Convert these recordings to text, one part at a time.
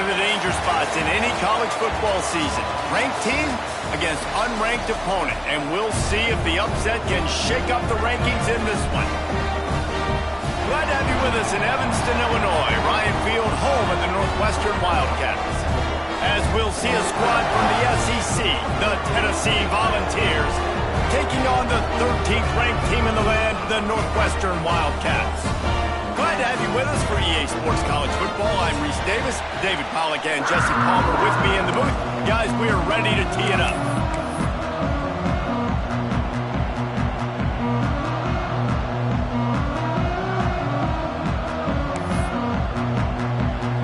the danger spots in any college football season. Ranked team against unranked opponent, and we'll see if the upset can shake up the rankings in this one. Glad to have you with us in Evanston, Illinois. Ryan Field, home of the Northwestern Wildcats. As we'll see a squad from the SEC, the Tennessee Volunteers, taking on the 13th ranked team in the land, the Northwestern Wildcats. Glad to have you with us for EA Sports College Football. I'm Reese Davis, David Pollack and Jesse Palmer with me in the booth. Guys, we are ready to tee it up.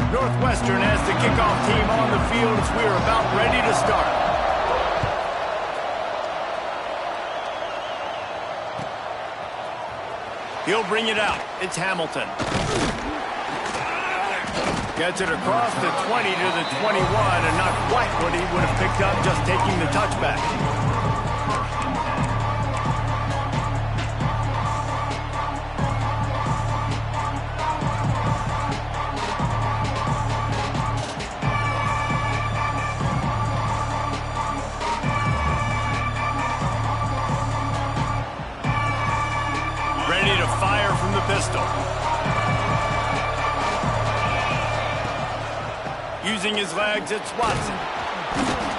Northwestern has the kickoff team on the field as we are about ready to start. He'll bring it out. It's Hamilton. Gets it across the 20 to the 21, and not quite what he would have picked up just taking the touchback. Ready to fire from the pistol. Using his legs, it's Watson.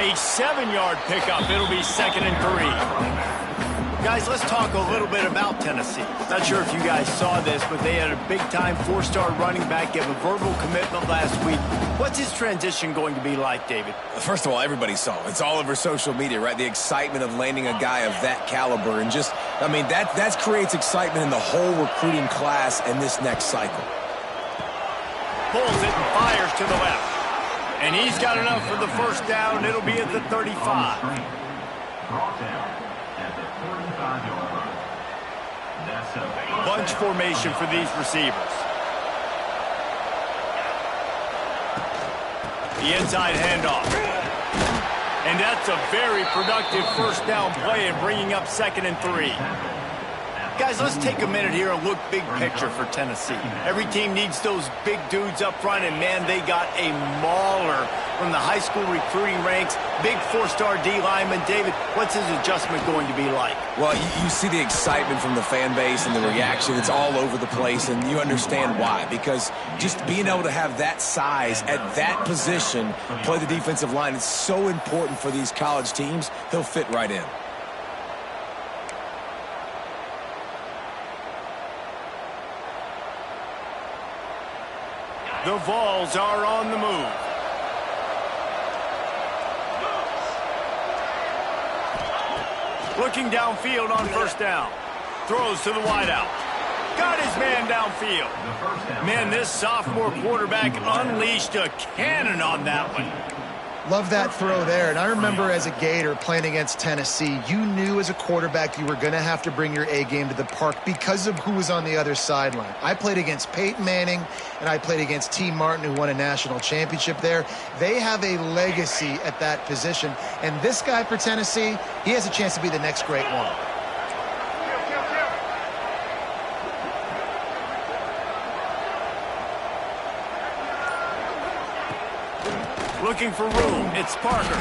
A 7-yard pickup. It'll be 2nd and 3. Guys, let's talk a little bit about Tennessee. Not sure if you guys saw this, but they had a big-time 4-star running back give a verbal commitment last week. What's his transition going to be like, David? First of all, everybody saw it. It's all over social media, right? The excitement of landing a guy of that caliber. And just, I mean, that creates excitement in the whole recruiting class in this next cycle. Pulls it and fires to the left. And he's got enough for the first down. It'll be at the 35. Bunch formation for these receivers. The inside handoff. And that's a very productive first down play and bringing up 2nd and 3. Guys, let's take a minute here and look big picture for Tennessee. Every team needs those big dudes up front, and man, they got a mauler from the high school recruiting ranks. Big 4-star D lineman. David, what's his adjustment going to be like? Well, you see the excitement from the fan base and the reaction. It's all over the place, and you understand why. Because just being able to have that size at that position, play the defensive line, it's so important for these college teams. He'll fit right in. The Vols are on the move. Looking downfield on first down. Throws to the wideout. Got his man downfield. Man, this sophomore quarterback unleashed a cannon on that one. Love that throw there. And I remember as a Gator playing against Tennessee, you knew as a quarterback you were going to have to bring your A game to the park because of who was on the other sideline. I played against Peyton Manning, and I played against T. Martin, who won a national championship there. They have a legacy at that position. And this guy for Tennessee, he has a chance to be the next great one. Looking for room, it's Parker.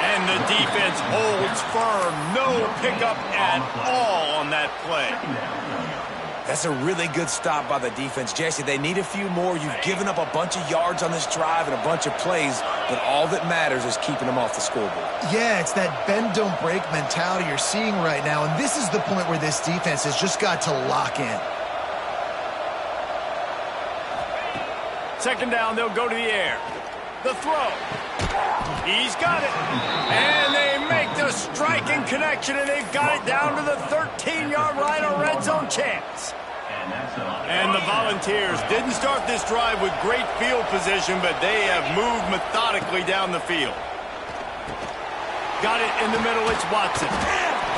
And the defense holds firm. No pickup at all on that play. That's a really good stop by the defense. Jesse, they need a few more. You've given up a bunch of yards on this drive and a bunch of plays, but all that matters is keeping them off the scoreboard. Yeah, it's that bend, don't break mentality you're seeing right now, and this is the point where this defense has just got to lock in. 2nd down, they'll go to the air. The throw. He's got it. And they make the striking connection, and they've got it down to the 13-yard line, a red zone chance. And the Volunteers didn't start this drive with great field position, but they have moved methodically down the field. Got it in the middle. It's Watson.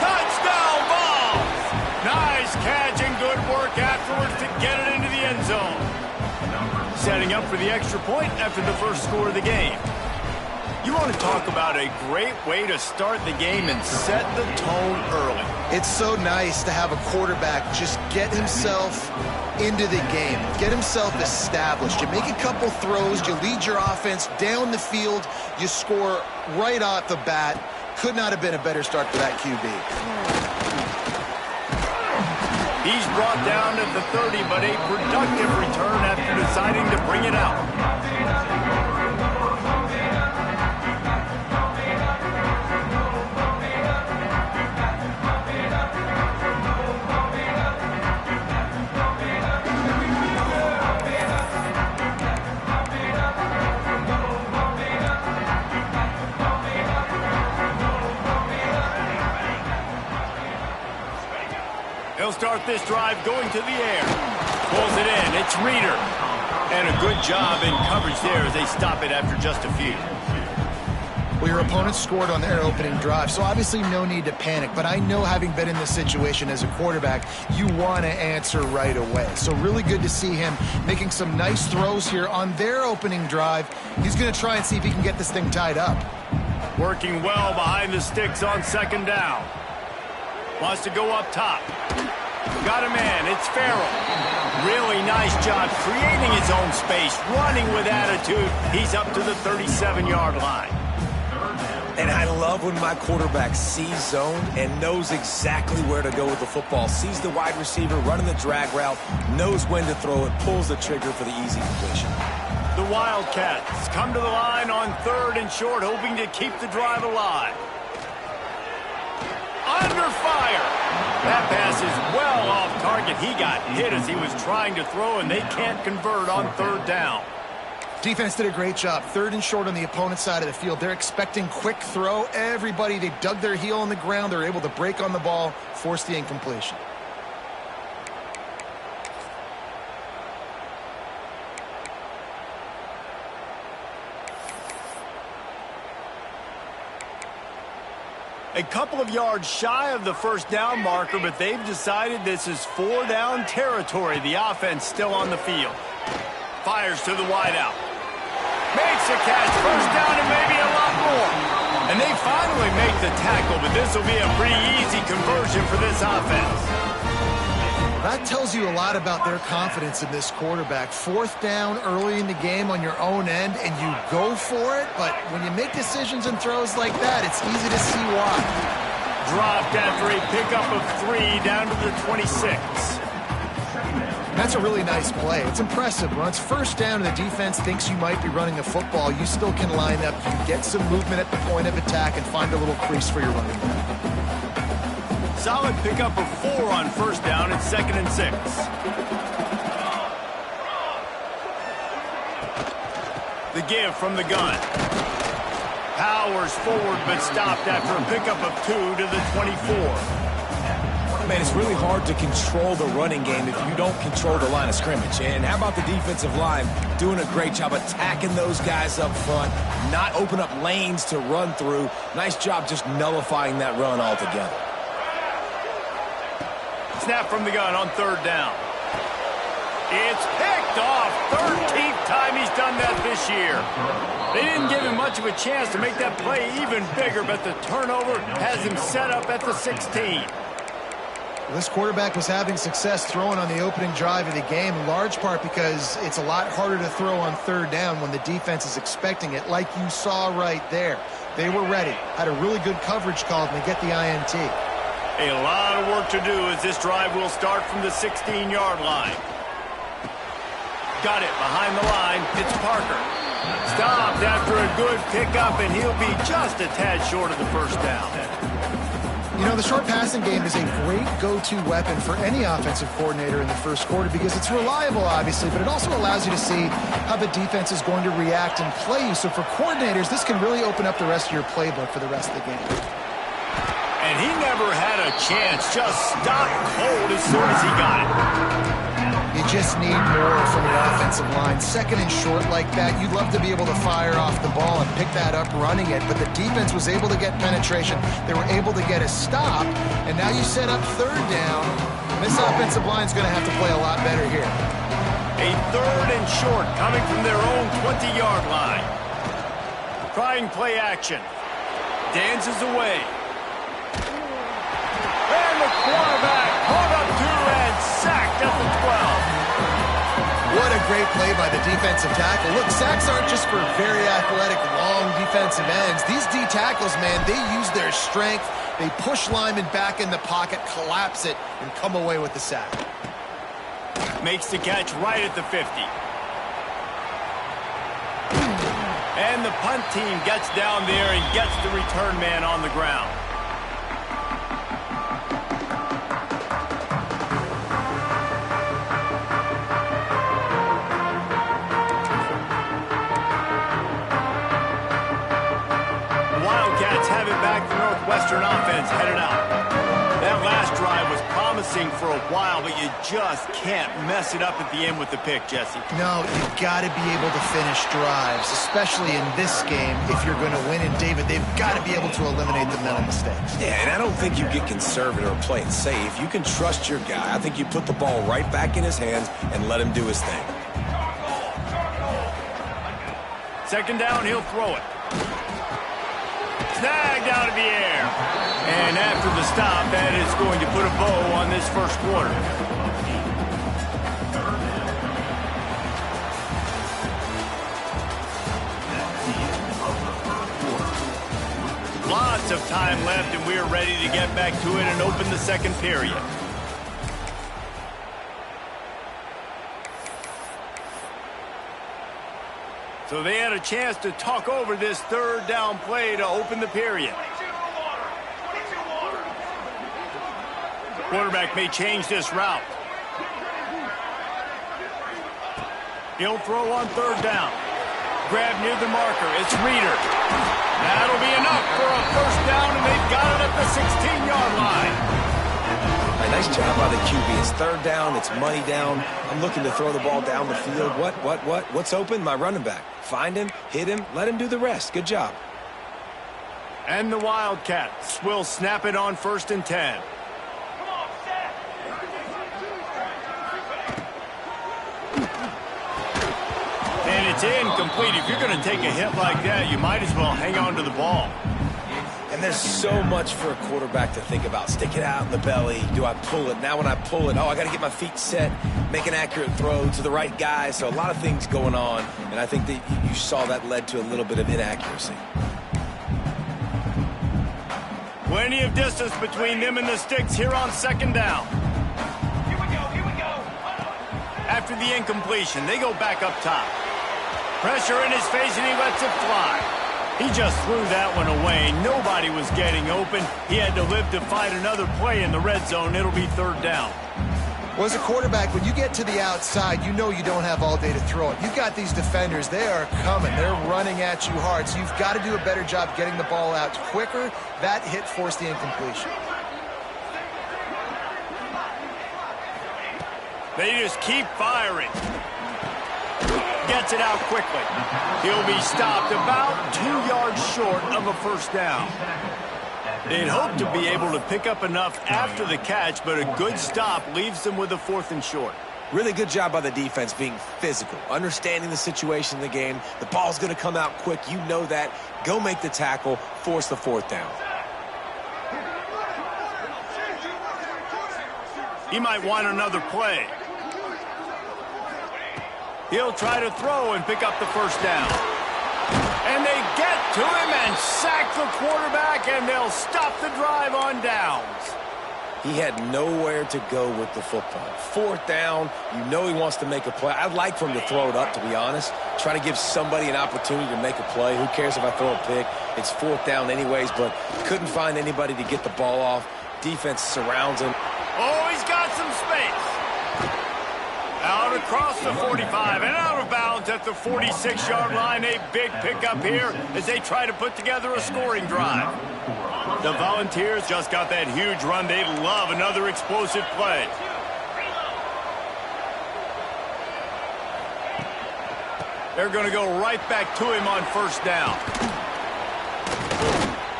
Touchdown, Vols! Nice catch and good work afterwards to get it into the end zone. Setting up for the extra point after the first score of the game. You want want to talk about a great way to start the game and set the tone early. It's so nice to have a quarterback just get himself into the game, get himself established. You make a couple throws, you lead your offense down the field, you score right off the bat. Could not have been a better start for that QB. He's brought down at the 30, but a productive return after deciding to bring it out. He'll start this drive going to the air. Pulls it in. It's Reader. And a good job in coverage there as they stop it after just a few. Well, your opponent scored on their opening drive, so obviously no need to panic. But I know, having been in this situation as a quarterback, you want to answer right away. So really good to see him making some nice throws here on their opening drive. He's going to try and see if he can get this thing tied up. Working well behind the sticks on second down. Wants to go up top. Got a man. It's Farrell. Really nice job creating his own space, running with attitude. He's up to the 37-yard line. And I love when my quarterback sees zone and knows exactly where to go with the football. Sees the wide receiver running the drag route, knows when to throw it, pulls the trigger for the easy completion. The Wildcats come to the line on 3rd and short, hoping to keep the drive alive. Under fire. That pass is well off target. He got hit as he was trying to throw, and they can't convert on 3rd down. Defense did a great job. 3rd and short on the opponent's side of the field. They're expecting quick throw. Everybody, they dug their heel on the ground. They're able to break on the ball, force the incompletion. A couple of yards shy of the 1st down marker, but they've decided this is 4-down territory. The offense still on the field. Fires to the wideout. Makes a catch. 1st down and maybe a lot more. And they finally make the tackle, but this will be a pretty easy conversion for this offense. That tells you a lot about their confidence in this quarterback. 4th down early in the game on your own end, and you go for it. But when you make decisions and throws like that, it's easy to see why. Dropped after a pickup of 3 down to the 26. That's a really nice play. It's impressive. When it's 1st down and the defense thinks you might be running the football, you still can line up. You can get some movement at the point of attack and find a little crease for your running back. Solid pickup of 4 on 1st down and 2nd and 6. The give from the gun. Powers forward but stopped after a pickup of 2 to the 24. Man, it's really hard to control the running game if you don't control the line of scrimmage. And how about the defensive line doing a great job attacking those guys up front, not open up lanes to run through. Nice job just nullifying that run altogether. Snap from the gun on 3rd down. It's picked off. 13th time he's done that this year. They didn't give him much of a chance to make that play even bigger, but the turnover has him set up at the 16. This quarterback was having success throwing on the opening drive of the game, in large part because it's a lot harder to throw on 3rd down when the defense is expecting it, like you saw right there. They were ready, had a really good coverage call, and they get the INT. A lot of work to do as this drive will start from the 16-yard line. Got it behind the line. It's Parker. Stopped after a good pickup, and he'll be just a tad short of the 1st down. You know, the short passing game is a great go-to weapon for any offensive coordinator in the 1st quarter because it's reliable, obviously, but it also allows you to see how the defense is going to react and play you. So for coordinators, this can really open up the rest of your playbook for the rest of the game. And he never had a chance, just stopped cold as soon as he got it. You just need more from the offensive line. 2nd and short like that, you'd love to be able to fire off the ball and pick that up running it, but the defense was able to get penetration. They were able to get a stop, and now you set up 3rd down. This offensive line is going to have to play a lot better here. A 3rd and short coming from their own 20-yard line. Trying play action. Dances away. And the quarterback pulled up 2 and sacked at the 12. What a great play by the defensive tackle. Look, sacks aren't just for very athletic, long defensive ends. These D tackles, man, they use their strength. They push linemen back in the pocket, collapse it, and come away with the sack. Makes the catch right at the 50. And the punt team gets down there and gets the return man on the ground. The Wildcats have it back. The Northwestern offense headed out. That last drive was promising for a while, but you just can't mess it up at the end with the pick, Jesse. No, you've got to be able to finish drives, especially in this game if you're going to win. And, David, they've got to be able to eliminate the mental mistakes. Yeah, and I don't think you get conservative or play it safe. You can trust your guy. I think you put the ball right back in his hands and let him do his thing. Second down, he'll throw it. Snagged out of the air. And after the stop, that is going to put a bow on this first quarter. Lots of time left, and we're ready to get back to it and open the second period. So they had a chance to talk over this third down play to open the period. Quarterback may change this route. He'll throw on third down. Grab near the marker. It's Reeder. That'll be enough for a first down, and they've got it at the 16-yard line. Nice job by the QB. It's third down. It's money down. I'm looking to throw the ball down the field. What's open? My running back. Find him, hit him, let him do the rest. Good job. And the Wildcats will snap it on 1st and 10. And it's incomplete. If you're going to take a hit like that, you might as well hang on to the ball. And there's so much for a quarterback to think about. Stick it out in the belly. Do I pull it? Now when I pull it, I got to get my feet set, make an accurate throw to the right guy. So a lot of things going on, and I think that you saw that led to a little bit of inaccuracy. Plenty of distance between them and the sticks here on second down. Here we go. After the incompletion, they go back up top. Pressure in his face, and he lets it fly. He just threw that one away. Nobody was getting open. He had to live to find another play in the red zone. It'll be third down. Well, as a quarterback, when you get to the outside, you know you don't have all day to throw it. You've got these defenders. They are coming. They're running at you hard. So you've got to do a better job getting the ball out quicker. That hit forced the incompletion. They just keep firing. Gets it out quickly. He'll be stopped about 2 yards short of a first down. They'd hope to be able to pick up enough after the catch, but a good stop leaves them with a 4th and short. Really good job by the defense being physical, understanding the situation in the game. The ball's going to come out quick. You know that. Go make the tackle, force the 4th down. He might want another play. He'll try to throw and pick up the first down. And they get to him and sack the quarterback, and they'll stop the drive on downs. He had nowhere to go with the football. 4th down, you know he wants to make a play. I'd like for him to throw it up, to be honest. Try to give somebody an opportunity to make a play. Who cares if I throw a pick? It's 4th down anyways, but couldn't find anybody to get the ball off. Defense surrounds him. Oh, he's got some space. Out across the 45 and out of bounds at the 46-yard line. A big pickup here as they try to put together a scoring drive. The Volunteers just got that huge run. They love another explosive play. They're going to go right back to him on first down.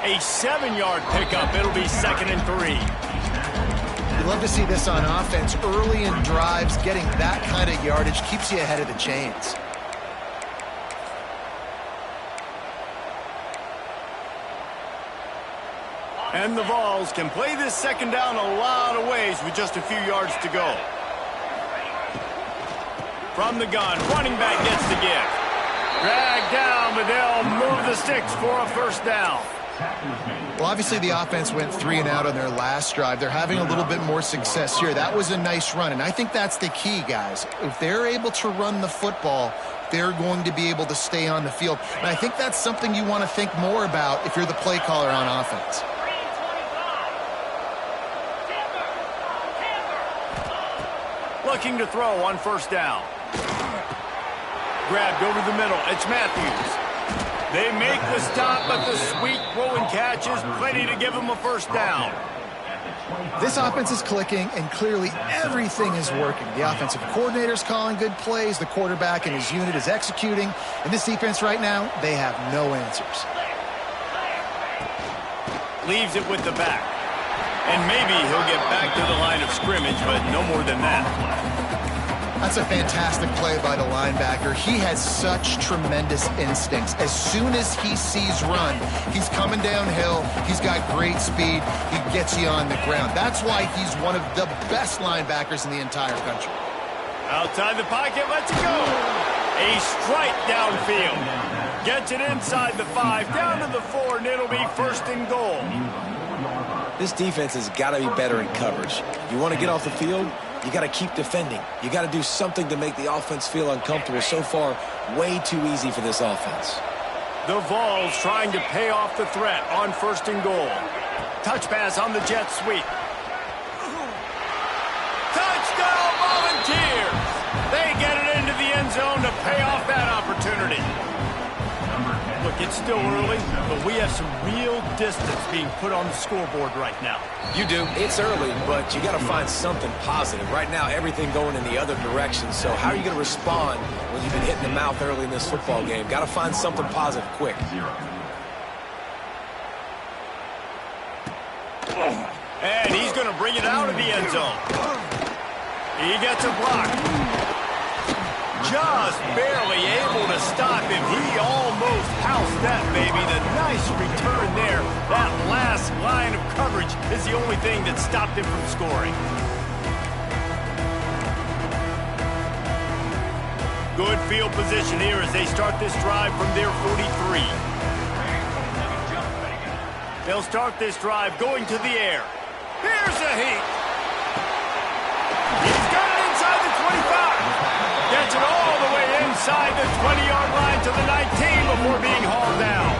A 7-yard pickup. It'll be 2nd and 3. You love to see this on offense. Early in drives, getting that kind of yardage keeps you ahead of the chains. And the Vols can play this second down a lot of ways with just a few yards to go. From the gun, running back gets the give. Dragged down, but they'll move the sticks for a first down. Well, obviously the offense went 3 and out on their last drive. They're having a little bit more success here. That was a nice run, and I think that's the key, guys. If they're able to run the football, they're going to be able to stay on the field. And I think that's something you want to think more about if you're the play caller on offense. Looking to throw on first down. Grabbed over the middle. It's Matthews. They make the stop, but the sweet throw and catch is plenty to give them a first down. This offense is clicking, and clearly everything is working. The offensive coordinator's calling good plays. The quarterback and his unit is executing. And this defense right now, they have no answers. Leaves it with the back. And maybe he'll get back to the line of scrimmage, but no more than that. That's a fantastic play by the linebacker. He has such tremendous instincts. As soon as he sees run, he's coming downhill. He's got great speed. He gets you on the ground. That's why he's one of the best linebackers in the entire country. Outside the pocket, lets it go. A strike downfield. Gets it inside the 5, down to the 4, and it'll be first and goal. This defense has got to be better in coverage. You want to get off the field, you got to keep defending. You got to do something to make the offense feel uncomfortable. So far, way too easy for this offense. The Vols trying to pay off the threat on first and goal. Touch pass on the jet sweep. Touchdown Volunteers! They get it into the end zone to pay off that opportunity. Look, it's still early, but we have some real distance being put on the scoreboard right now. You do. It's early, but you got to find something positive. Right now, everything going in the other direction. So how are you going to respond when you've been hit in the mouth early in this football game? Got to find something positive quick. And he's going to bring it out of the end zone. He gets a block. Just barely able to stop him. He almost housed that, baby. The nice return there. That last line of coverage is the only thing that stopped him from scoring. Good field position here as they start this drive from their 43. They'll start this drive going to the air. Here's a heat. He's got it inside the 25. Gets it all the way inside the 20-yard line to the 19 before being hauled down.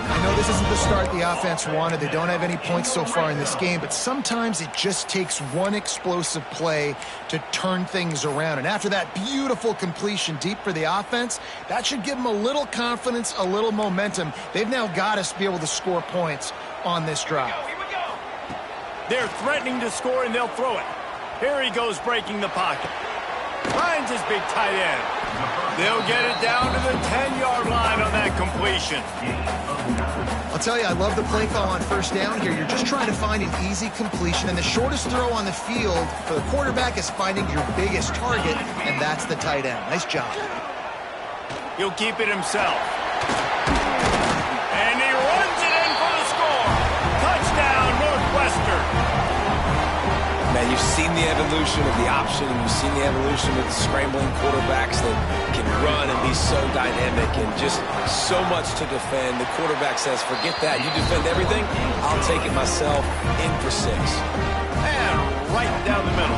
I know this isn't the start the offense wanted. They don't have any points so far in this game, but sometimes it just takes one explosive play to turn things around. And after that beautiful completion deep for the offense, that should give them a little confidence, a little momentum. They've now got to be able to score points on this drive. Here we go. They're threatening to score, and they'll throw it. Here he goes, breaking the pocket. Finds his big tight end. They'll get it down to the 10-yard line on that completion. I'll tell you, I love the play call on first down here. You're just trying to find an easy completion, and the shortest throw on the field for the quarterback is finding your biggest target, and that's the tight end. Nice job. He'll keep it himself. And he runs it in for the score. Touchdown, Northwestern. Man, you've seen the evolution of the option, and you've seen the evolution of the scrambling quarterbacks that can run and be so dynamic and just so much to defend. The quarterback says, forget that. You defend everything, I'll take it myself. In for 6. And right down the middle.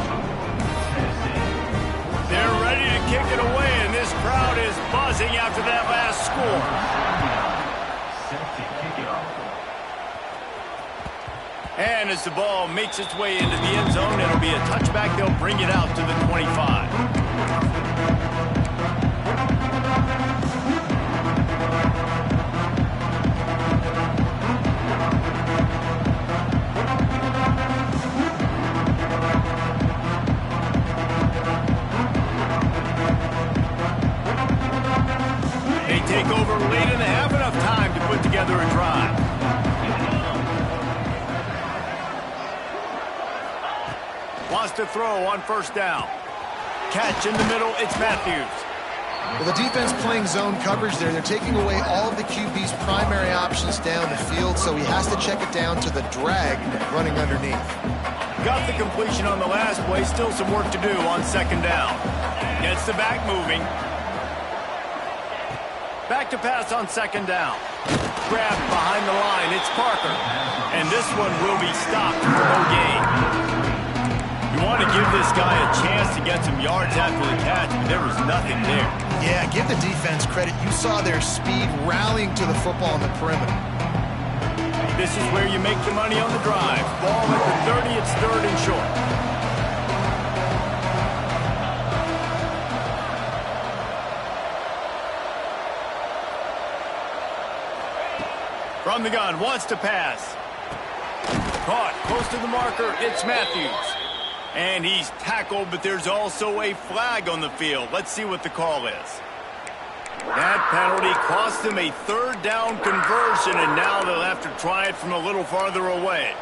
They're ready to kick it away, and this crowd is buzzing after that last score. And as the ball makes its way into the end zone, it'll be a touchback. They'll bring it out to the 25. They take over late and have enough time to put together a drive. Wants to throw on first down. Catch in the middle, it's Matthews. Well, the defense playing zone coverage there. They're taking away all of the QB's primary options down the field, so he has to check it down to the drag running underneath. Got the completion on the last play. Still some work to do on second down. Gets the back moving. Back to pass on second down. Grabbed behind the line. It's Parker. And this one will be stopped for no gain. You want to give this guy a chance to get some yards after the catch, but there was nothing there. Yeah, give the defense credit. You saw their speed rallying to the football on the perimeter. This is where you make your money on the drive. Ball at the 30, it's third and short. From the gun, wants to pass. Caught, close to the marker, it's Matthews. And he's tackled, but there's also a flag on the field. Let's see what the call is. That penalty cost them a third down conversion, and now they'll have to try it from a little farther away.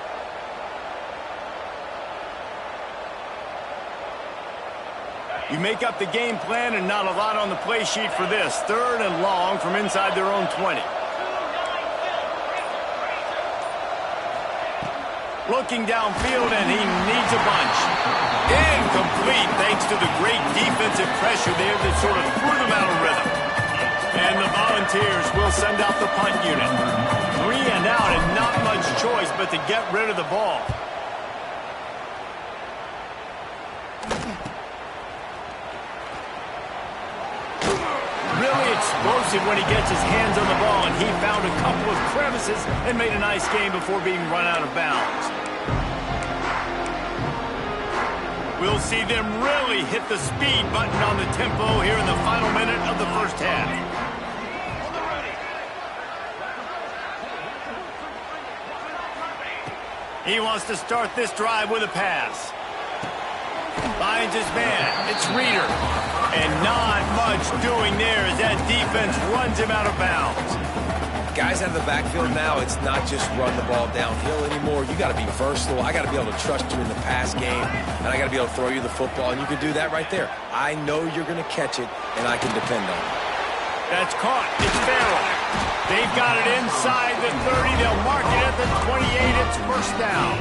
You make up the game plan and not a lot on the play sheet for this. Third and long from inside their own 20. Looking downfield, and he needs a bunch. Incomplete, thanks to the great defensive pressure there that sort of threw them out of rhythm. And the Volunteers will send out the punt unit. 3 and out, and not much choice but to get rid of the ball. Really explosive when he gets his hands on the ball, and he found a couple of crevices and made a nice game before being run out of bounds. We'll see them really hit the speed button on the tempo here in the final minute of the first half. He wants to start this drive with a pass. Finds his man. It's Reeder. And not much doing there as that defense runs him out of bounds. Guys out of the backfield now, it's not just run the ball downhill anymore. You got to be versatile. I got to be able to trust you in the pass game, and I got to be able to throw you the football, and you can do that right there. I know you're going to catch it, and I can depend on it. That's caught. It's Farrell. They've got it inside the 30. They'll mark it at the 28. It's first down.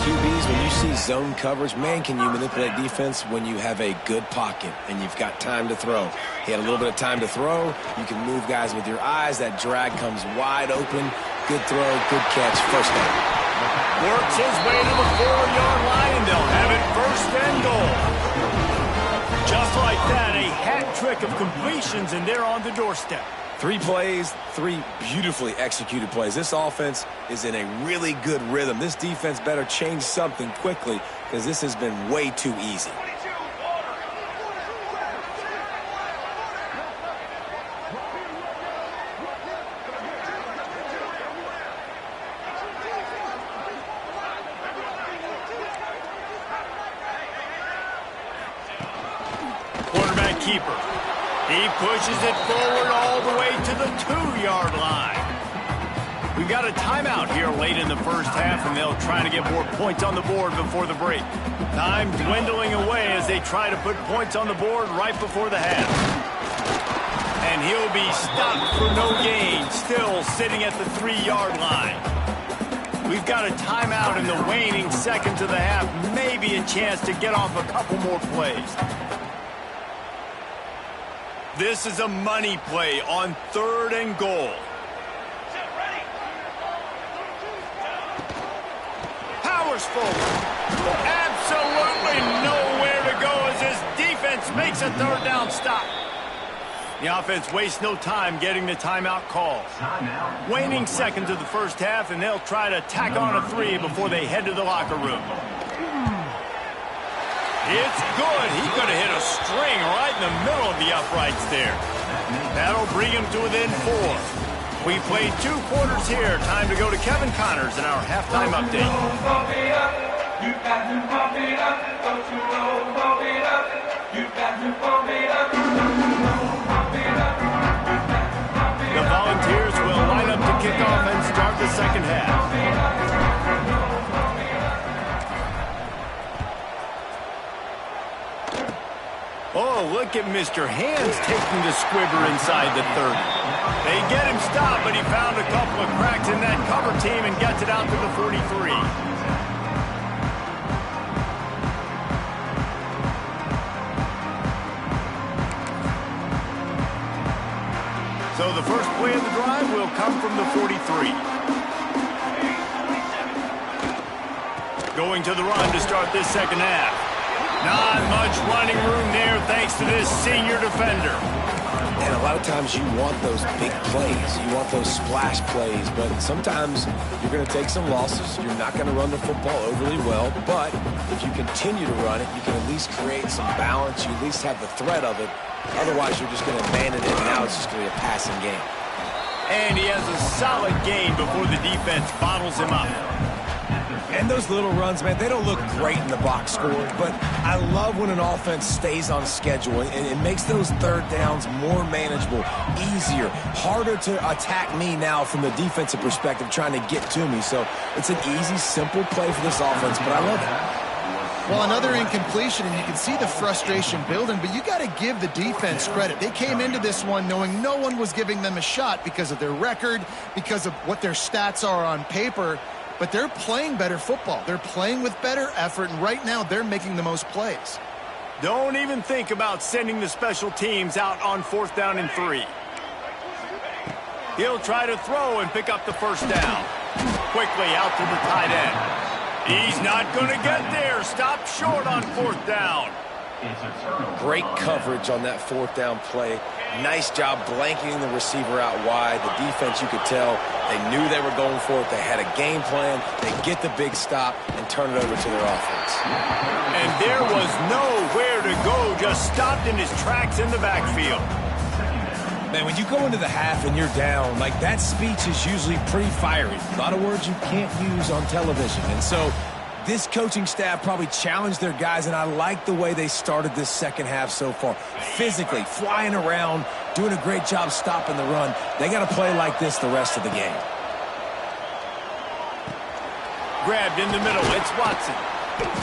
QBs, when you see zone coverage, man, can you manipulate defense when you have a good pocket and you've got time to throw. He had a little bit of time to throw. You can move guys with your eyes. That drag comes wide open. Good throw, good catch, first down. Works his way to the 4-yard line, and they'll have it first and goal. Just like that, a hat trick of completions, and they're on the doorstep. 3 plays, 3 beautifully executed plays. This offense is in a really good rhythm. This defense better change something quickly because this has been way too easy. Quarterback keeper. He pushes it forward all the way to the 2-yard line. We've got a timeout here late in the first half, and they'll try to get more points on the board before the break. Time dwindling away as they try to put points on the board right before the half. And he'll be stopped for no gain, still sitting at the 3-yard line. We've got a timeout in the waning seconds of the half, maybe a chance to get off a couple more plays. This is a money play on 3rd and goal. Powers forward. Absolutely nowhere to go as his defense makes a 3rd down stop. The offense wastes no time getting the timeout call. Waning seconds of the first half, and they'll try to tack on a 3 before they head to the locker room. It's good. He could have hit a string right in the middle of the uprights there. That'll bring him to within 4. We played 2 quarters here. Time to go to Kevin Connors in our halftime update. The Volunteers will line up to kick off and start the second half. Oh, Oh, look at Mr. Hands taking the squibber inside the 30. They get him stopped, but he found a couple of cracks in that cover team and gets it out to the 43. So the first play of the drive will come from the 43. Going to the run to start this second half. Not much running room there thanks to this senior defender. And a lot of times you want those big plays. You want those splash plays. But sometimes you're going to take some losses. You're not going to run the football overly well. But if you continue to run it, you can at least create some balance. You at least have the threat of it. Otherwise, you're just going to abandon it, and now it's just going to be a passing game. And he has a solid gain before the defense bottles him up. And those little runs, man, they don't look great in the box score, but I love when an offense stays on schedule, and it makes those third downs more manageable, easier, harder to attack me now from the defensive perspective trying to get to me. So it's an easy, simple play for this offense, but I love it. Well, another incompletion, and you can see the frustration building, but you got to give the defense credit. They came into this one knowing no one was giving them a shot because of their record, because of what their stats are on paper, but they're playing better football. They're playing with better effort, and right now they're making the most plays. Don't even think about sending the special teams out on 4th down and 3. He'll try to throw and pick up the first down. Quickly out to the tight end. He's not going to get there. Stop short on 4th down. Great coverage on that 4th down play. Nice job blanketing the receiver out wide. The defense, you could tell, they knew they were going for it. They had a game plan. They get the big stop and turn it over to their offense. And there was nowhere to go. Just stopped in his tracks in the backfield. Man, when you go into the half and you're down, like that speech is usually pretty fiery. A lot of words you can't use on television. And so this coaching staff probably challenged their guys, and I like the way they started this second half so far. Physically, flying around, doing a great job stopping the run. They got to play like this the rest of the game. Grabbed in the middle. It's Watson.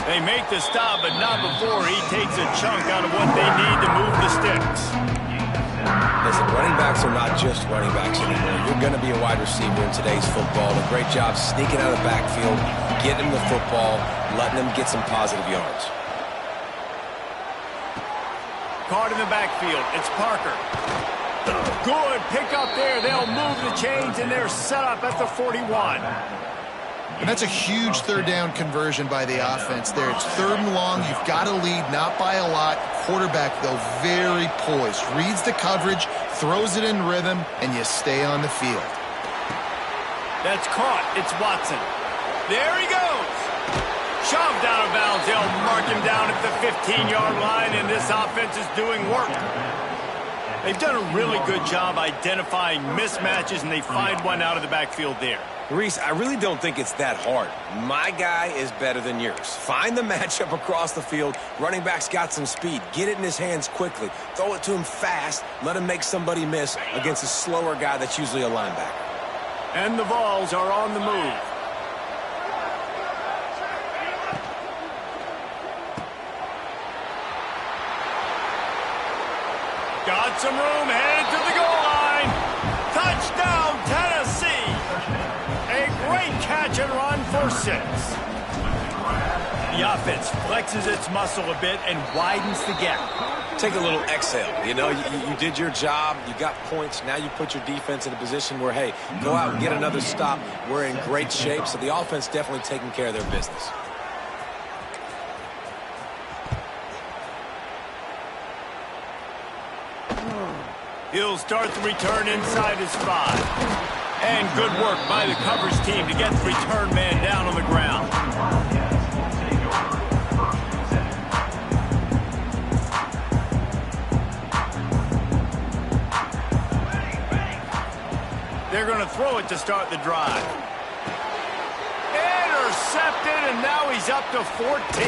They make the stop, but not before he takes a chunk out of what they need to move the sticks. Listen, running backs are not just running backs anymore. You're going to be a wide receiver in today's football. A great job sneaking out of the backfield, getting them the football, letting them get some positive yards. Caught in the backfield. It's Parker. Good pick up there. They'll move the chains, and they're set up at the 41. And that's a huge third down conversion by the offense there. It's 3rd and long. You've got to lead, not by a lot. Quarterback, though, very poised. Reads the coverage, throws it in rhythm, and you stay on the field. That's caught. It's Watson. There he goes. Shoved out of bounds. They'll mark him down at the 15-yard line, and this offense is doing work. They've done a really good job identifying mismatches, and they find one out of the backfield there. Reese, I really don't think it's that hard. My guy is better than yours. Find the matchup across the field. Running back's got some speed. Get it in his hands quickly. Throw it to him fast. Let him make somebody miss against a slower guy that's usually a linebacker. And the Vols are on the move. Got some room, headed to the goal line. Touchdown, Tennessee. A great catch and run for 6. The offense flexes its muscle a bit and widens the gap. Take a little exhale. You know, you did your job. You got points. Now you put your defense in a position where, hey, go out and get another stop. We're in great shape. So the offense definitely taking care of their business. He'll start the return inside his 5. And good work by the coverage team to get the return man down on the ground. They're going to throw it to start the drive. Intercepted, and now he's up to 14.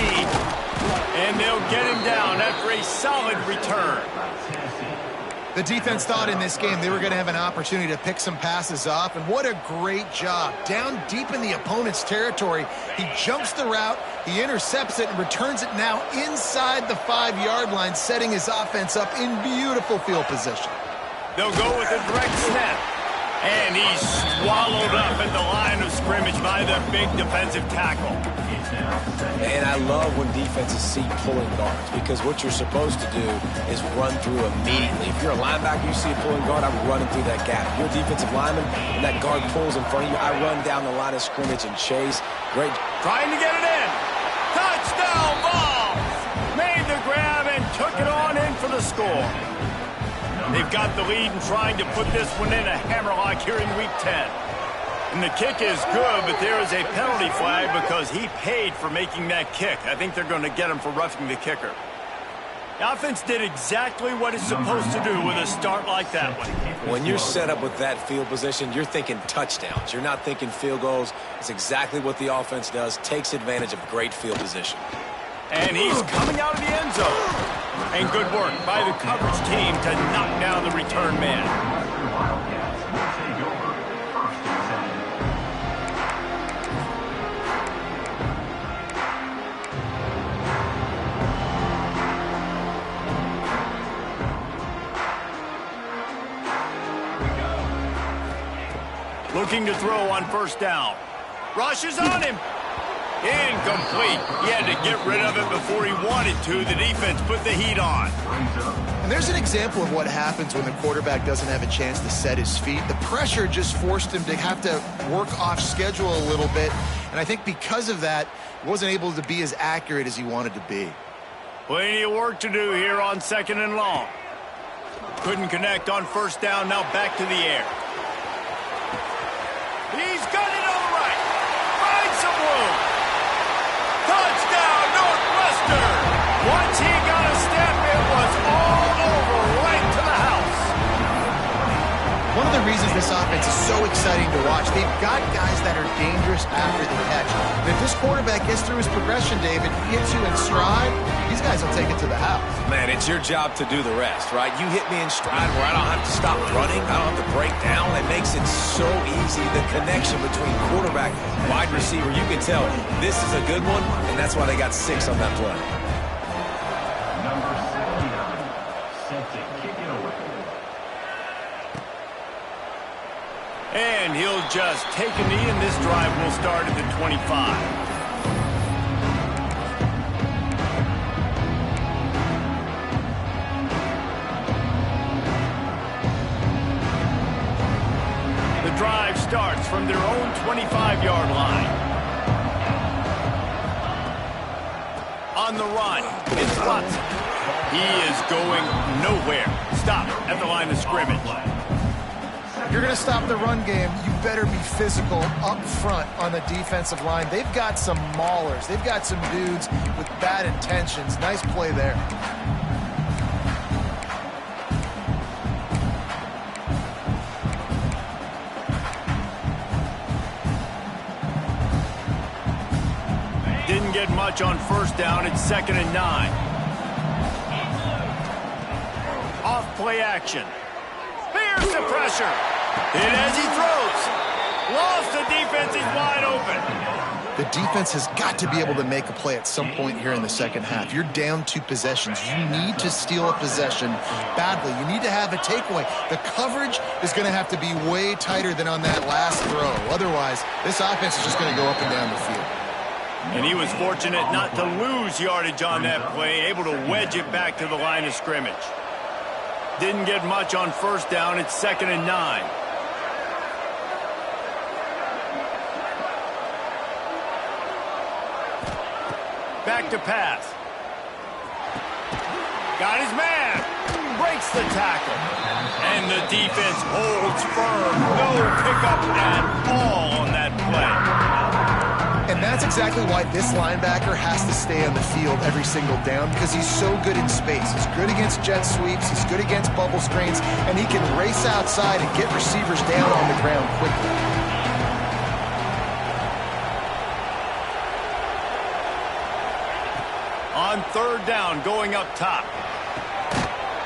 And they'll get him down after a solid return. The defense thought in this game they were going to have an opportunity to pick some passes off, and what a great job. Down deep in the opponent's territory, he jumps the route, he intercepts it, and returns it now inside the 5-yard line, setting his offense up in beautiful field position. They'll go with a direct snap. And he's swallowed up at the line of scrimmage by the big defensive tackle. And I love when defenses see pulling guards, because what you're supposed to do is run through immediately. If you're a linebacker, you see a pulling guard, I'm running through that gap. If you're a defensive lineman and that guard pulls in front of you, I run down the line of scrimmage and chase. Great. Trying to get it in. Touchdown ball. Made the grab and took it on in for the score. They've got the lead and trying to put this one in a hammerlock here in Week 10. And the kick is good, but there is a penalty flag because he paid for making that kick. I think they're going to get him for roughing the kicker. The offense did exactly what it's supposed to do with a start like that one. When you're set up with that field position, you're thinking touchdowns. You're not thinking field goals. It's exactly what the offense does, takes advantage of great field position. And he's coming out of the end zone. And good work by the coverage team to knock down the return man. Looking to throw on first down. Rushes on him. Incomplete. He had to get rid of it before he wanted to. The defense put the heat on. And there's an example of what happens when the quarterback doesn't have a chance to set his feet. The pressure just forced him to have to work off schedule a little bit. And I think because of that, he wasn't able to be as accurate as he wanted to be. Plenty of work to do here on 2nd and long. Couldn't connect on first down. Now back to the air. He's got it on the right. Finds some room. Touchdown, Northwestern! Once he got a step, it was all over, right to the house. One of the reasons this offense is so exciting to watch, they've got guys that are dangerous after the catch. And if this quarterback gets through his progression, David, hits you in stride, these guys will take it to the house. Man, it's your job to do the rest, right? You hit me in stride where I don't have to stop running. I don't have to break down. It makes it so easy. The connection between quarterback and wide receiver, you can tell this is a good one, and that's why they got 6 on that play. Number 79, set to kick it away. And he'll just take a knee, and this drive will start at the 25. Drive starts from their own 25-yard line. On the run, it's Watson. He is going nowhere. Stop at the line of scrimmage. If you're going to stop the run game, you better be physical up front on the defensive line. They've got some maulers. They've got some dudes with bad intentions. Nice play there. Didn't get much on first down. It's 2nd and 9. Off play action. Fears the pressure. Hit as he throws. Lost the defense. He's wide open. The defense has got to be able to make a play at some point here in the second half. You're down 2 possessions. You need to steal a possession badly. You need to have a takeaway. The coverage is going to have to be way tighter than on that last throw. Otherwise, this offense is just going to go up and down the field. And he was fortunate not to lose yardage on that play, able to wedge it back to the line of scrimmage. Didn't get much on first down. It's 2nd and 9. Back to pass. Got his man. Breaks the tackle. And the defense holds firm. No pickup at all on that play. And that's exactly why this linebacker has to stay on the field every single down, because he's so good in space. He's good against jet sweeps. He's good against bubble screens. And he can race outside and get receivers down on the ground quickly. On 3rd down, going up top.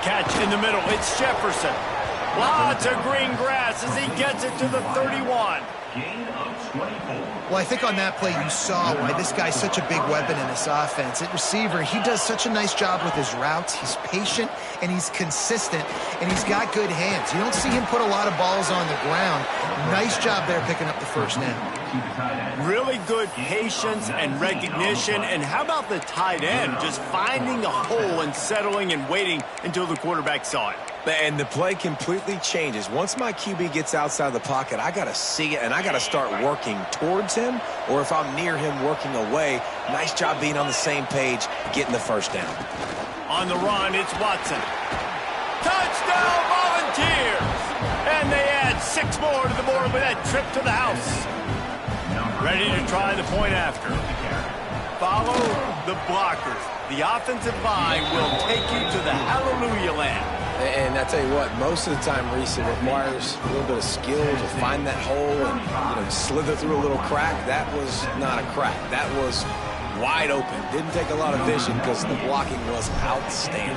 catch in the middle. It's Jefferson. Lots of green grass as he gets it to the 31. Gain of 24. Well, I think on that play you saw why this guy's such a big weapon in this offense. At receiver, he does such a nice job with his routes. He's patient, and he's consistent, and he's got good hands. You don't see him put a lot of balls on the ground. Nice job there picking up the first down. Really good patience and recognition. And how about the tight end just finding a hole and settling and waiting until the quarterback saw it? And the play completely changes. Once my QB gets outside the pocket, I got to see it, and I got to start working towards him, or if I'm near him, working away. Nice job being on the same page, getting the first down. On the run, it's Watson. Touchdown, Volunteers! And they add 6 more to the board with that trip to the house. Ready to try the point after. Follow the blockers. The offensive line will take you to the hallelujah land. And I tell you what, most of the time, Reese, it requires a little bit of skill to find that hole and, slither through a little crack. That was not a crack. That was wide open. Didn't take a lot of vision because the blocking was outstanding.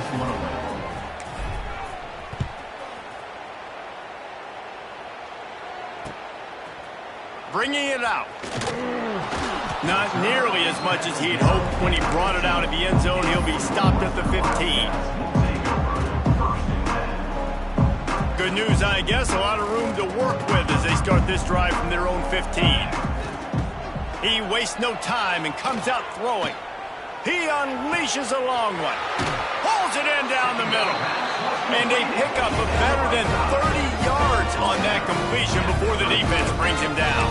Bringing it out. Not nearly as much as he'd hoped when he brought it out of the end zone. He'll be stopped at the 15. Good news, I guess. A lot of room to work with as they start this drive from their own 15. He wastes no time and comes out throwing. He unleashes a long one. Pulls it in down the middle. And they pick up a better than 30 yards on that completion before the defense brings him down.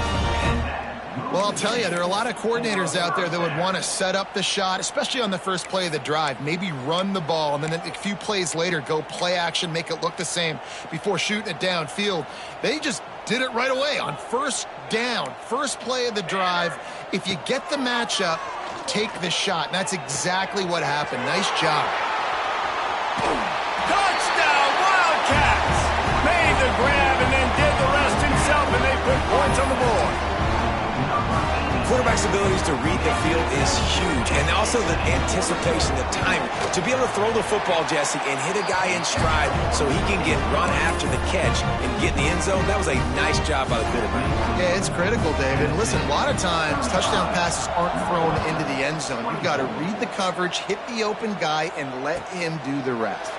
Well, I'll tell you, there are a lot of coordinators out there that would want to set up the shot, especially on the first play of the drive, maybe run the ball, and then a few plays later go play action, make it look the same before shooting it downfield. They just did it right away on first down, first play of the drive. If you get the matchup, take the shot, and that's exactly what happened. Nice job. Touchdown, Wildcats! Made the grab and then did the rest himself, and they put points on the board. Quarterback's abilities to read the field is huge, and also the anticipation, the timing. To be able to throw the football, Jesse, and hit a guy in stride so he can get run after the catch and get in the end zone, that was a nice job by the quarterback. Yeah, it's critical, David. And listen, a lot of times touchdown passes aren't thrown into the end zone. You've got to read the coverage, hit the open guy, and let him do the rest.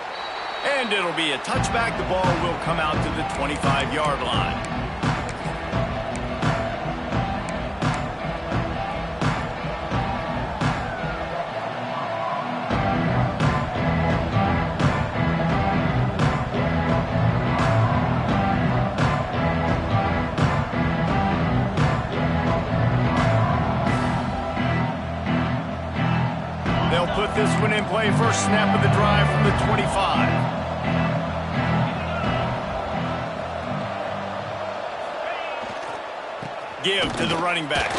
And it'll be a touchback. The ball will come out to the 25-yard line. Put this one in play. First snap of the drive from the 25. Give to the running back.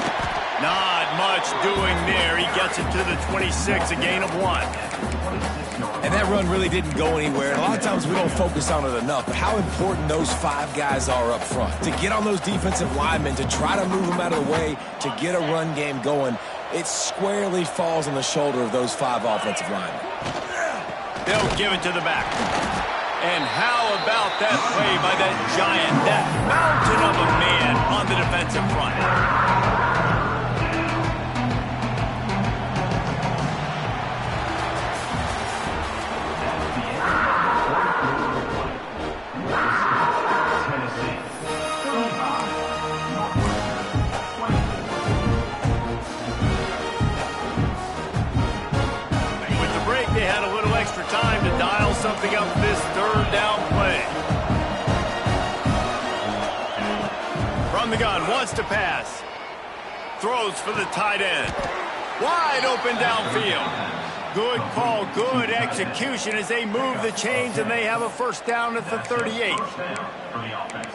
Not much doing there. He gets it to the 26, a gain of 1. And that run really didn't go anywhere. And a lot of times we don't focus on it enough. But how important those 5 guys are up front. To get on those defensive linemen, to try to move them out of the way, to get a run game going. It squarely falls on the shoulder of those 5 offensive linemen. They'll give it to the back. And how about that play by that giant, that mountain of a man on the defensive front? Time to dial something up this third down play. From the gun, wants to pass. Throws for the tight end. Wide open downfield. Good call, good execution as they move the chains and they have a first down at the 38.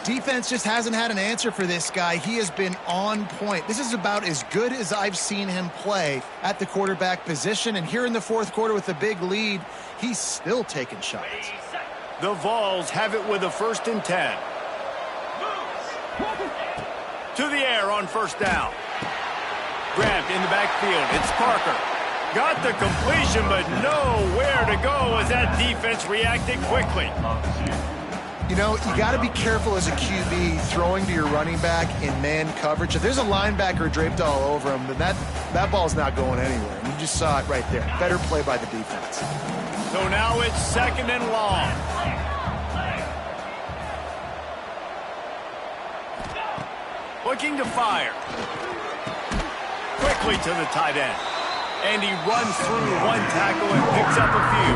Defense just hasn't had an answer for this guy. He has been on point. This is about as good as I've seen him play at the quarterback position. And here in the fourth quarter with a big lead, he's still taking shots. The Vols have it with a 1st and 10. To the air on first down. Grabbed in the backfield. It's Parker. Got the completion, but nowhere to go as that defense reacted quickly. You know, you got to be careful as a QB throwing to your running back in man coverage. If there's a linebacker draped all over him, then that ball's not going anywhere. And you just saw it right there. Better play by the defense. So now it's 2nd and long. Looking to fire. Quickly to the tight end. And he runs through one tackle and picks up a few.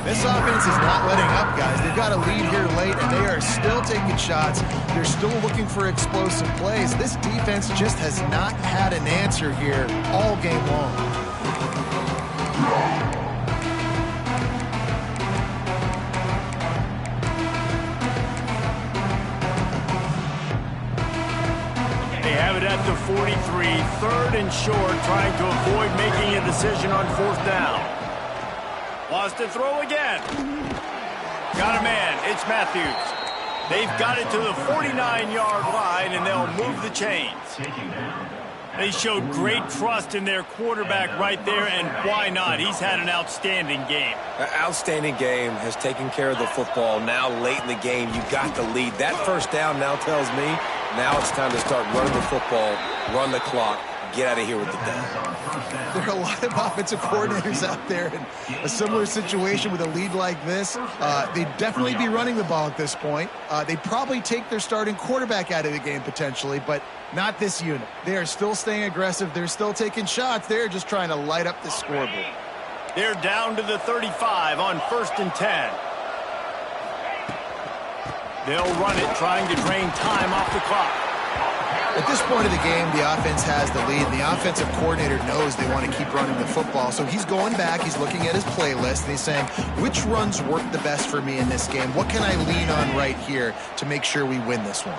This offense is not letting up, guys. They've got a lead here late, and they are still taking shots. They're still looking for explosive plays. This defense just has not had an answer here all game long. They have it at the 43, 3rd and short, trying to avoid making a decision on 4th down. Wants to throw again. Got a man. It's Matthews. They've got it to the 49-yard line, and they'll move the chains. They showed great trust in their quarterback right there, and why not? He's had an outstanding game. An outstanding game, has taken care of the football. Now late in the game, you got the lead. That 1st down now tells me now it's time to start running the football, run the clock, get out of here with the down. There are a lot of offensive coordinators out there in a similar situation with a lead like this. They'd definitely be running the ball at this point. They'd probably take their starting quarterback out of the game potentially, but not this unit. They are still staying aggressive. They're still taking shots. They're just trying to light up the scoreboard. They're down to the 35 on 1st and 10. They'll run it, trying to drain time off the clock. At this point of the game, the offense has the lead, and the offensive coordinator knows they want to keep running the football. So he's going back, he's looking at his playlist, and he's saying, which runs work the best for me in this game? What can I lean on right here to make sure we win this one?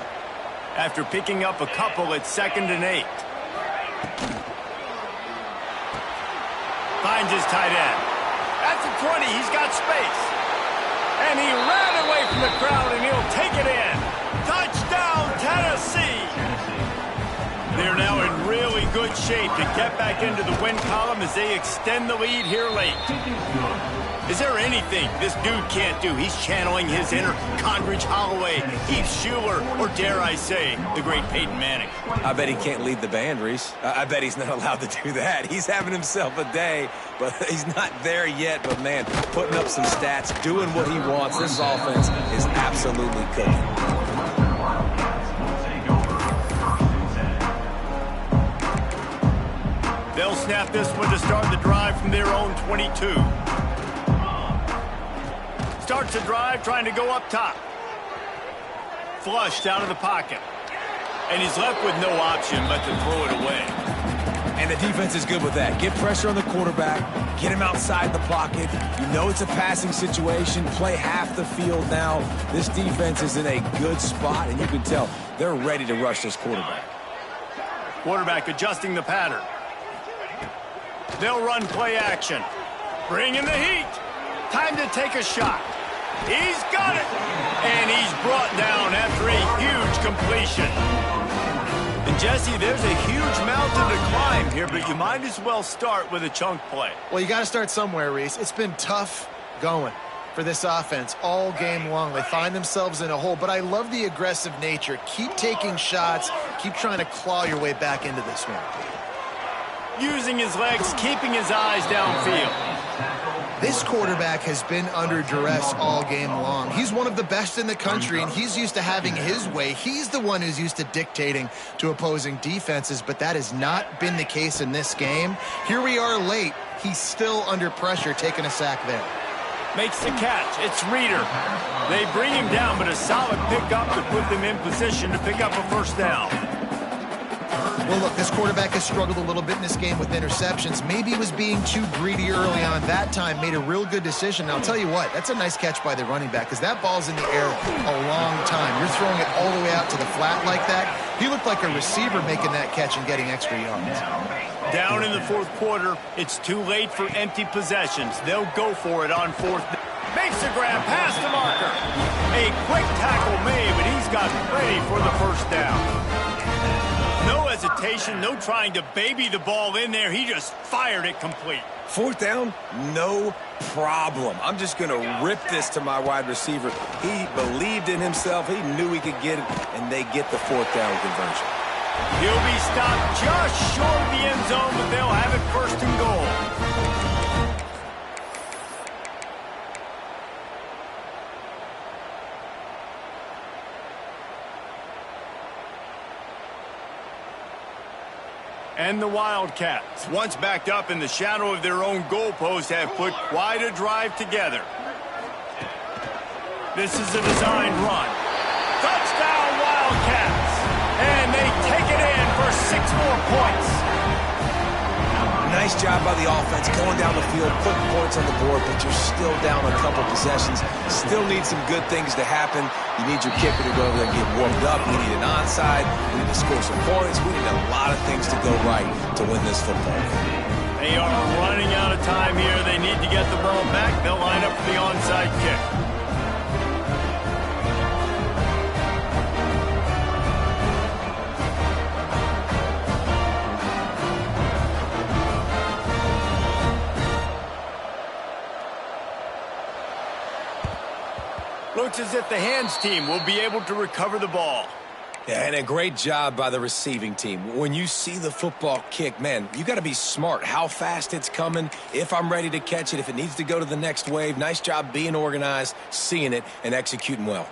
After picking up a couple at 2nd and 8. Finds his tight end. At the 20, he's got space. And he ran away from the crowd, and he'll take it in. Touchdown, Tennessee! They're now in really good shape to get back into the win column as they extend the lead here late. Is there anything this dude can't do? He's channeling his inner Condridge Holloway, Heath Schuler, or dare I say, the great Peyton Manning. I bet he can't lead the band, Reese. I bet he's not allowed to do that. He's having himself a day, but he's not there yet. But, man, putting up some stats, doing what he wants. This offense is absolutely cooking. They'll snap this one to start the drive from their own 22. Starts the drive trying to go up top. Flushed out of the pocket. And he's left with no option but to throw it away. And the defense is good with that. Get pressure on the quarterback. Get him outside the pocket. You know it's a passing situation. Play half the field now. This defense is in a good spot, and you can tell they're ready to rush this quarterback. Quarterback adjusting the pattern. They'll run play action. Bring in the heat. Time to take a shot. He's got it. And he's brought down after a huge completion. And Jesse, there's a huge mountain to climb here, but you might as well start with a chunk play. Well, you got to start somewhere, Reese. It's been tough going for this offense all game long. They find themselves in a hole, but I love the aggressive nature. Keep taking shots. Keep trying to claw your way back into this one. Using his legs, keeping his eyes downfield. This quarterback has been under duress all game long. He's one of the best in the country, and he's used to having his way. He's the one who's used to dictating to opposing defenses, but that has not been the case in this game. Here we are late. He's still under pressure, taking a sack there. Makes the catch. It's Reeder. They bring him down, but a solid pickup to put them in position to pick up a 1st down. Well, look, this quarterback has struggled a little bit in this game with interceptions. Maybe he was being too greedy early on. That time made a real good decision. Now, I'll tell you what, that's a nice catch by the running back because that ball's in the air a long time. You're throwing it all the way out to the flat like that. He looked like a receiver making that catch and getting extra yards. Down in the 4th quarter, it's too late for empty possessions. They'll go for it on 4th. Makes the grab past the marker. A quick tackle made, but he's got ready for the 1st down. No hesitation. hesitation, no trying to baby the ball in there. He just fired it complete. Fourth down, no problem. I'm just going to rip this to my wide receiver. He believed in himself. He knew he could get it, and they get the fourth down conversion. He'll be stopped just short of the end zone, but they'll have it first and goal. And the Wildcats, once backed up in the shadow of their own goalpost, have put quite a drive together. This is a designed run. Touchdown, Wildcats! And they take it in for 6 more points. Nice job by the offense going down the field, putting points on the board, but you're still down a couple possessions. Still need some good things to happen. You need your kicker to go over there and get warmed up. We need an onside. We need to score some points. We need a lot of things to go right to win this football game. They are running out of time here. They need to get the ball back. They'll line up for the onside kick. Looks as if the hands team will be able to recover the ball. Yeah, and a great job by the receiving team. When you see the football kick, man, you got to be smart how fast it's coming, if I'm ready to catch it, if it needs to go to the next wave. Nice job being organized, seeing it, and executing well.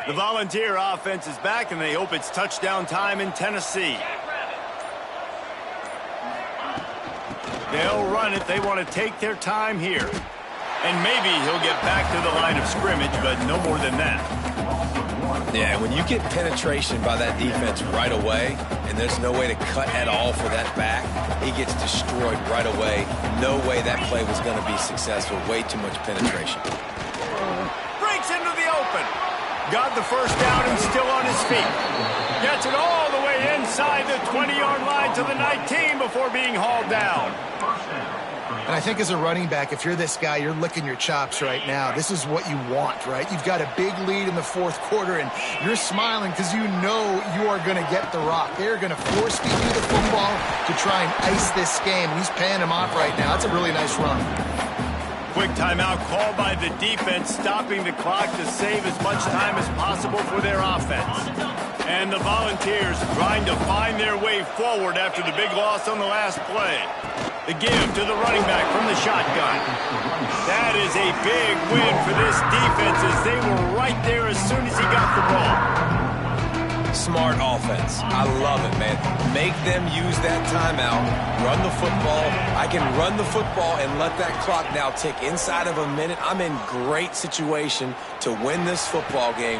The Volunteer offense is back, and they hope it's touchdown time in Tennessee. They'll run it. They want to take their time here. And maybe he'll get back to the line of scrimmage, but no more than that. Yeah, when you get penetration by that defense right away, and there's no way to cut at all for that back, he gets destroyed right away. No way that play was going to be successful. Way too much penetration. Breaks into the open. Got the first down and still on his feet. Gets it all the way inside the 20-yard line to the 19 before being hauled down. And I think as a running back, if you're this guy, you're licking your chops right now. This is what you want, right? You've got a big lead in the fourth quarter, and you're smiling because you know you are going to get the rock. They're going to force feed you the football to try and ice this game. He's paying him off right now. That's a really nice run. Quick timeout called by the defense, stopping the clock to save as much time as possible for their offense. And the Volunteers trying to find their way forward after the big loss on the last play. The give to the running back from the shotgun. That is a big win for this defense as they were right there as soon as he got the ball. Smart offense. I love it, man. Make them use that timeout. Run the football. I can run the football and let that clock now tick inside of a minute. I'm in great situation to win this football game.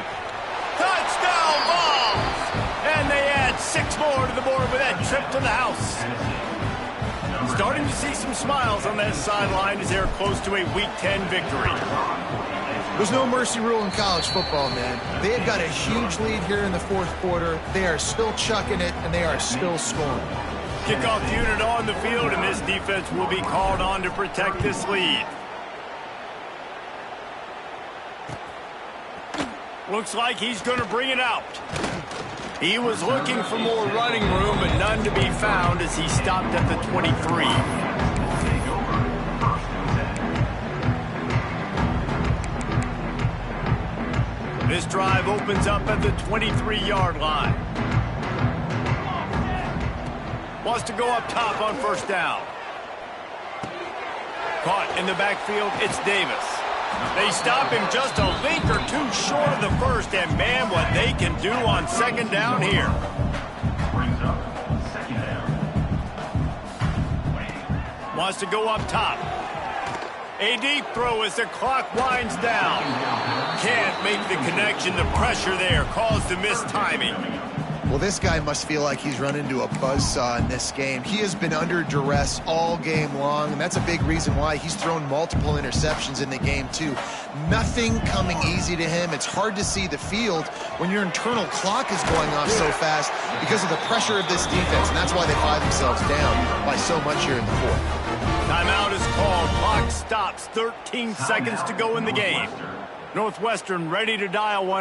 Touchdown Vols! And they add 6 more to the board with that trip to the house. Starting to see some smiles on that sideline as they're close to a Week 10 victory. There's no mercy rule in college football, man. They have got a huge lead here in the fourth quarter. They are still chucking it, and they are still scoring. Kickoff unit on the field, and this defense will be called on to protect this lead. Looks like he's going to bring it out. He was looking for more running room, but none to be found as he stopped at the 23. This drive opens up at the 23-yard line. Wants to go up top on first down. Caught in the backfield, it's Davis. They stop him just a link or two short of the first, and man, what they can do on second down here. Brings up second down. Wants to go up top. A deep throw as the clock winds down. Can't make the connection. The pressure there caused the missed timing. Well, this guy must feel like he's run into a buzzsaw in this game. He has been under duress all game long, and that's a big reason why he's thrown multiple interceptions in the game, too. Nothing coming easy to him. It's hard to see the field when your internal clock is going off so fast because of the pressure of this defense, and that's why they find themselves down by so much here in the fourth. Timeout is called. Clock stops. 13 seconds to go in the game. Northwestern ready to dial one.